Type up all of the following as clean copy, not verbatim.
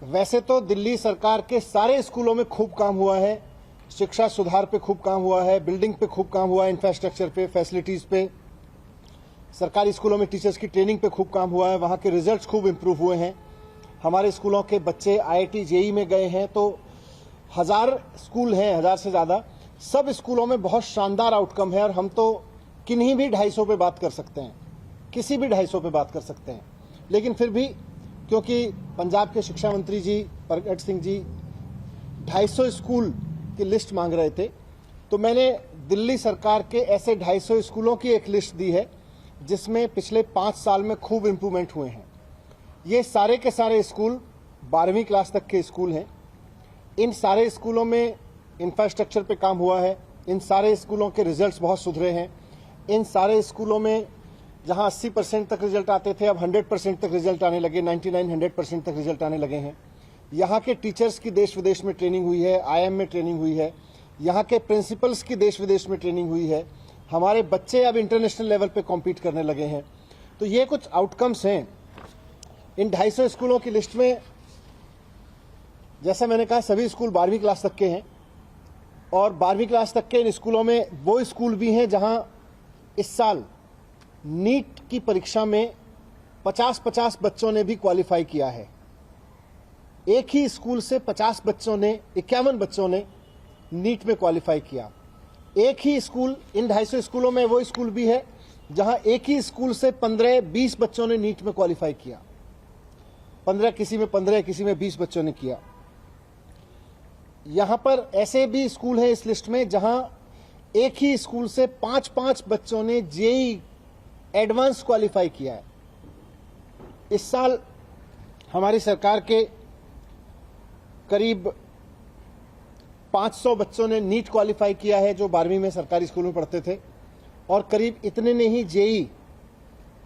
वैसे तो दिल्ली सरकार के सारे स्कूलों में खूब काम हुआ है, शिक्षा सुधार पे खूब काम हुआ है, बिल्डिंग पे खूब काम हुआ है, इंफ्रास्ट्रक्चर पे, फैसिलिटीज पे। सरकारी स्कूलों में टीचर्स की ट्रेनिंग पे खूब काम हुआ है, वहाँ के रिजल्ट्स खूब इम्प्रूव हुए हैं। हमारे स्कूलों के बच्चे IIT JEE में गए हैं, तो 1000 स्कूल हैं, 1000 से ज़्यादा। सब स्कूलों में बहुत शानदार आउटकम है और हम तो किन्हीं भी 250 पे बात कर सकते हैं, किसी भी 250 पे बात कर सकते हैं। लेकिन फिर भी क्योंकि पंजाब के शिक्षा मंत्री जी प्रगट सिंह जी 250 स्कूल की लिस्ट मांग रहे थे, तो मैंने दिल्ली सरकार के ऐसे 250 स्कूलों की एक लिस्ट दी है जिसमें पिछले 5 साल में खूब इम्प्रूवमेंट हुए हैं। ये सारे के सारे स्कूल 12वीं क्लास तक के स्कूल हैं। इन सारे स्कूलों में इंफ्रास्ट्रक्चर पे काम हुआ है, इन सारे स्कूलों के रिजल्ट्स बहुत सुधरे हैं। इन सारे स्कूलों में जहां 80% तक रिजल्ट आते थे, अब 100% तक रिजल्ट आने लगे, 99-100% तक रिजल्ट आने लगे हैं। यहाँ के टीचर्स की देश विदेश में ट्रेनिंग हुई है, IIM में ट्रेनिंग हुई है, यहाँ के प्रिंसिपल्स की देश विदेश में ट्रेनिंग हुई है। हमारे बच्चे अब इंटरनेशनल लेवल पे कॉम्पीट करने लगे हैं। तो ये कुछ आउटकम्स हैं इन 250 स्कूलों की लिस्ट में। जैसा मैंने कहा, सभी स्कूल 12वीं क्लास तक के हैं और 12वीं क्लास तक के इन स्कूलों में वो स्कूल भी हैं जहां इस साल नीट की परीक्षा में 50-50 बच्चों ने भी क्वालिफाई किया है। एक ही स्कूल से 50 बच्चों ने, 51 बच्चों ने नीट में क्वालिफाई किया। एक ही स्कूल, इन 250 स्कूलों में वो स्कूल भी है जहां एक ही स्कूल से 15-20 बच्चों ने नीट में क्वालिफाई किया। 15 किसी में 15, किसी में 20 बच्चों ने किया। यहां पर ऐसे भी स्कूल हैं इस लिस्ट में जहां एक ही स्कूल से 5-5 बच्चों ने JEE एडवांस क्वालिफाई किया है। इस साल हमारी सरकार के करीब 500 बच्चों ने नीट क्वालिफाई किया है जो 12वीं में सरकारी स्कूल में पढ़ते थे, और करीब इतने ने ही JEE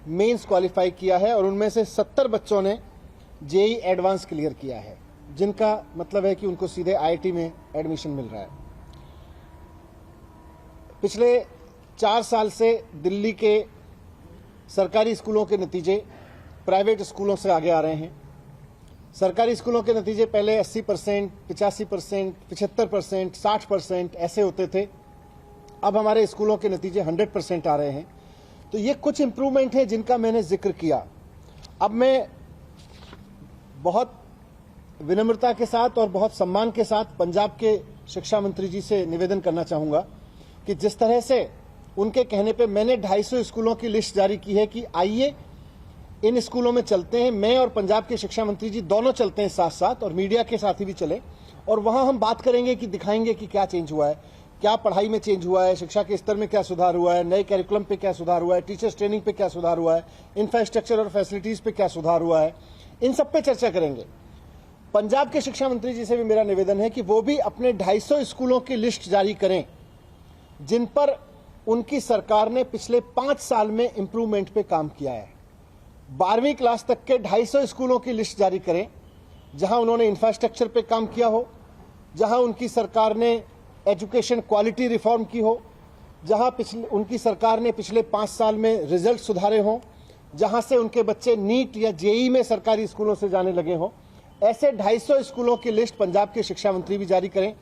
मेंस क्वालिफाई किया है और उनमें से 70 बच्चों ने JEE एडवांस क्लियर किया है, जिनका मतलब है कि उनको सीधे IIT में एडमिशन मिल रहा है। पिछले 4 साल से दिल्ली के सरकारी स्कूलों के नतीजे प्राइवेट स्कूलों से आगे आ रहे हैं। सरकारी स्कूलों के नतीजे पहले 80%, 85%, 75%, 60% ऐसे होते थे। अब हमारे स्कूलों के नतीजे 100% आ रहे हैं। तो ये कुछ इम्प्रूवमेंट है जिनका मैंने जिक्र किया। अब मैं बहुत विनम्रता के साथ और बहुत सम्मान के साथ पंजाब के शिक्षा मंत्री जी से निवेदन करना चाहूँगा कि जिस तरह से उनके कहने पे मैंने 250 स्कूलों की लिस्ट जारी की है कि आइए इन स्कूलों में चलते हैं, मैं और पंजाब के शिक्षा मंत्री जी दोनों चलते हैं साथ साथ, और मीडिया के साथ ही भी चले, और वहां हम बात करेंगे कि दिखाएंगे कि क्या चेंज हुआ है, क्या पढ़ाई में चेंज हुआ है, शिक्षा के स्तर में क्या सुधार हुआ है, नए कैरिकुलम पे क्या सुधार हुआ है, टीचर्स ट्रेनिंग पे क्या सुधार हुआ है, इंफ्रास्ट्रक्चर और फैसिलिटीज पे क्या सुधार हुआ है। इन सब पे चर्चा करेंगे। पंजाब के शिक्षा मंत्री जी से भी मेरा निवेदन है कि वो भी अपने 250 स्कूलों की लिस्ट जारी करें जिन पर उनकी सरकार ने पिछले 5 साल में इंप्रूवमेंट पे काम किया है। 12वीं क्लास तक के 250 स्कूलों की लिस्ट जारी करें जहां उन्होंने इंफ्रास्ट्रक्चर पे काम किया हो, जहां उनकी सरकार ने एजुकेशन क्वालिटी रिफॉर्म की हो, जहां उनकी सरकार ने पिछले 5 साल में रिजल्ट सुधारे हों, जहां से उनके बच्चे नीट या JEE में सरकारी स्कूलों से जाने लगे हों। ऐसे 250 स्कूलों की लिस्ट पंजाब के शिक्षा मंत्री भी जारी करें।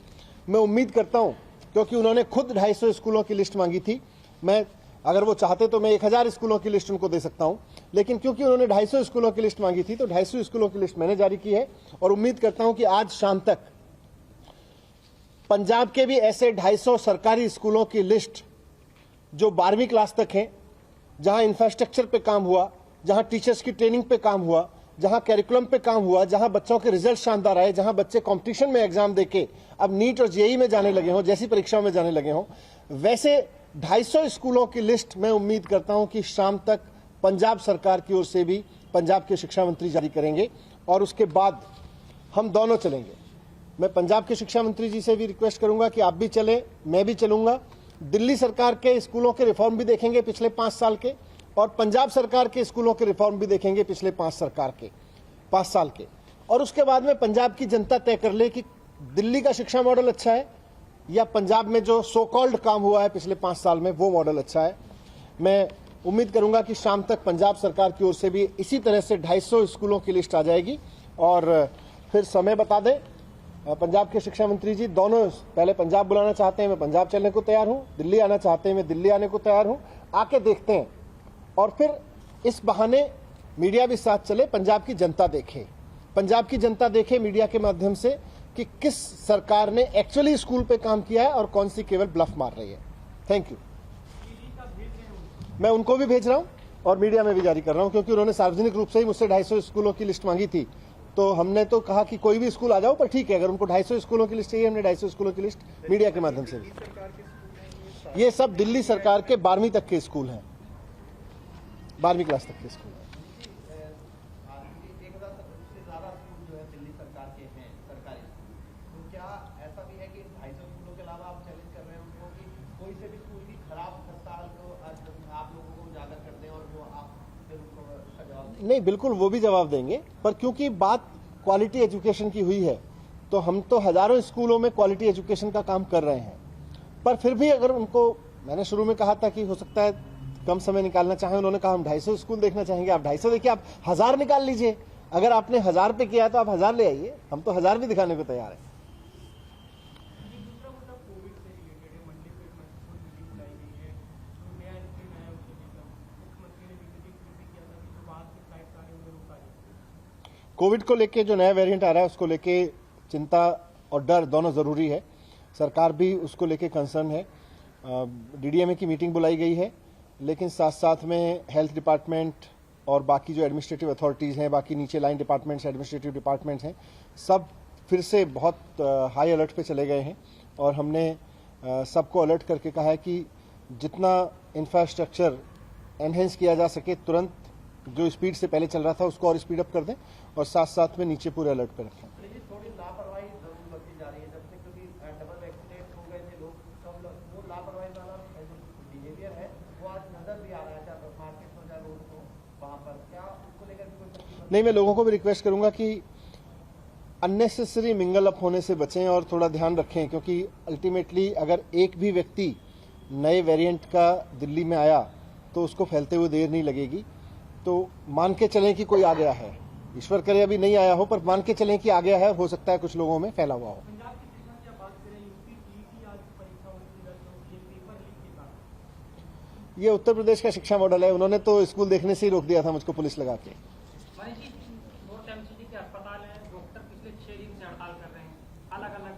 मैं उम्मीद करता हूं, क्योंकि उन्होंने खुद 250 स्कूलों की लिस्ट मांगी थी, मैं अगर वो चाहते तो मैं 1000 स्कूलों की लिस्ट उनको दे सकता हूं, लेकिन क्योंकि उन्होंने 250 स्कूलों की लिस्ट मांगी थी तो 250 स्कूलों की लिस्ट मैंने जारी की है। और उम्मीद करता हूं कि आज शाम तक पंजाब के भी ऐसे 250 सरकारी स्कूलों की लिस्ट जो 12वीं क्लास तक हैं, जहां इंफ्रास्ट्रक्चर पे काम हुआ, जहां टीचर्स की ट्रेनिंग पे काम हुआ, जहां कैरिकुलम पे काम हुआ, जहां बच्चों के रिजल्ट शानदार आए, जहां बच्चे कंपटीशन में एग्जाम देके अब नीट और JEE में जाने लगे हों, जैसी परीक्षाओं में जाने लगे हों, वैसे 250 स्कूलों की लिस्ट मैं उम्मीद करता हूं कि शाम तक पंजाब सरकार की ओर से भी पंजाब के शिक्षा मंत्री जारी करेंगे और उसके बाद हम दोनों चलेंगे। मैं पंजाब के शिक्षा मंत्री जी से भी रिक्वेस्ट करूंगा कि आप भी चले, मैं भी चलूंगा। दिल्ली सरकार के स्कूलों के रिफॉर्म भी देखेंगे पिछले 5 साल के, और पंजाब सरकार के स्कूलों के रिफॉर्म भी देखेंगे पिछले 5 साल के। और उसके बाद में पंजाब की जनता तय कर ले कि दिल्ली का शिक्षा मॉडल अच्छा है या पंजाब में जो सो कॉल्ड काम हुआ है पिछले 5 साल में वो मॉडल अच्छा है। मैं उम्मीद करूंगा कि शाम तक पंजाब सरकार की ओर से भी इसी तरह से 250 स्कूलों की लिस्ट आ जाएगी और फिर समय बता दें। पंजाब के शिक्षा मंत्री जी दोनों पहले पंजाब बुलाना चाहते हैं, मैं पंजाब चलने को तैयार हूं, दिल्ली आना चाहते हैं, मैं दिल्ली आने को तैयार हूं। आके देखते हैं और फिर इस बहाने मीडिया भी साथ चले, पंजाब की जनता देखे, पंजाब की जनता देखे मीडिया के माध्यम से कि किस सरकार ने एक्चुअली स्कूल पे काम किया है और कौन सी केवल ब्लफ मार रही है। Thank you. मैं उनको भी भेज रहा हूं और मीडिया में भी जारी कर रहा हूं, क्योंकि उन्होंने सार्वजनिक रूप से ही मुझसे 250 स्कूलों की लिस्ट मांगी थी। तो हमने तो कहा कि कोई भी स्कूल आ जाओ, पर ठीक है, अगर उनको 250 स्कूलों की लिस्ट चाहिए, हमने 250 स्कूलों की लिस्ट मीडिया के माध्यम से। ये सब दिल्ली सरकार के 12वीं तक के स्कूल हैं, 12वीं क्लास तक के स्कूल हैं। नहीं, बिल्कुल वो भी जवाब देंगे, पर क्योंकि बात क्वालिटी एजुकेशन की हुई है तो हम तो हजारों स्कूलों में क्वालिटी एजुकेशन का काम कर रहे हैं। पर फिर भी अगर उनको, मैंने शुरू में कहा था कि हो सकता है कम समय निकालना चाहें, उन्होंने कहा हम 250 स्कूल देखना चाहेंगे। आप 250 देखिए, आप 1000 निकाल लीजिए। अगर आपने 1000 पे किया तो आप 1000 ले आइए, हम तो 1000 भी दिखाने को तैयार है। कोविड को लेके जो नया वेरिएंट आ रहा है उसको लेके चिंता और डर दोनों जरूरी है। सरकार भी उसको लेके कंसर्न है। डीडीएमए की मीटिंग बुलाई गई है, लेकिन साथ साथ में हेल्थ डिपार्टमेंट और बाकी जो एडमिनिस्ट्रेटिव अथॉरिटीज़ हैं, बाकी नीचे लाइन डिपार्टमेंट्स, एडमिनिस्ट्रेटिव डिपार्टमेंट्स हैं, सब फिर से बहुत हाई अलर्ट पे चले गए हैं। और हमने सबको अलर्ट करके कहा है कि जितना इंफ्रास्ट्रक्चर एनहेंस किया जा सके, तुरंत जो स्पीड से पहले चल रहा था उसको और स्पीड अप कर दें, और साथ साथ में नीचे पूरे अलर्ट पे रखें। थोड़ी लापरवाही जरूर बरती जा रही है, जब से क्योंकि डबल वैक्सीनेट हो गए थे लोग, सब वो लापरवाही वाला बिहेवियर है वो आज नजर भी आ रहा है, चाहे मार्केट हो चाहे रोड हो, वहां पर क्या उसको लेकर कोई नहीं, मैं लोगों को भी रिक्वेस्ट करूंगा कि अननेसेसरी मिंगल अप होने से बचें और थोड़ा ध्यान रखें, क्योंकि अल्टीमेटली अगर एक भी व्यक्ति नए वेरिएंट का दिल्ली में आया तो उसको फैलते हुए देर नहीं लगेगी। तो मान के चलें कि कोई आ गया है, ईश्वर करे अभी नहीं आया हो, पर मान के चलें कि आ गया है, हो सकता है कुछ लोगों में फैला हुआ हो। ये उत्तर प्रदेश का शिक्षा मॉडल है, उन्होंने तो स्कूल देखने से ही रोक दिया था मुझको पुलिस लगा के। अस्पताल है, डॉक्टर पिछले 6 दिन से हड़ताल कर रहे हैं, अलग-अलग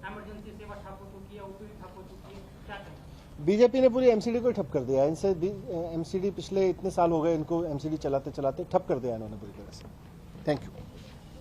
इमरजेंसी सेवा ठप हो चुकी है, ओपीडी ठप हो चुकी है, क्या कहें? बीजेपी ने पूरी एमसीडी को ठप कर दिया। इनसे एमसीडी पिछले इतने साल हो गए, इनको एमसीडी चलाते चलाते ठप कर दिया इन्होंने पूरी तरह से। Thank you.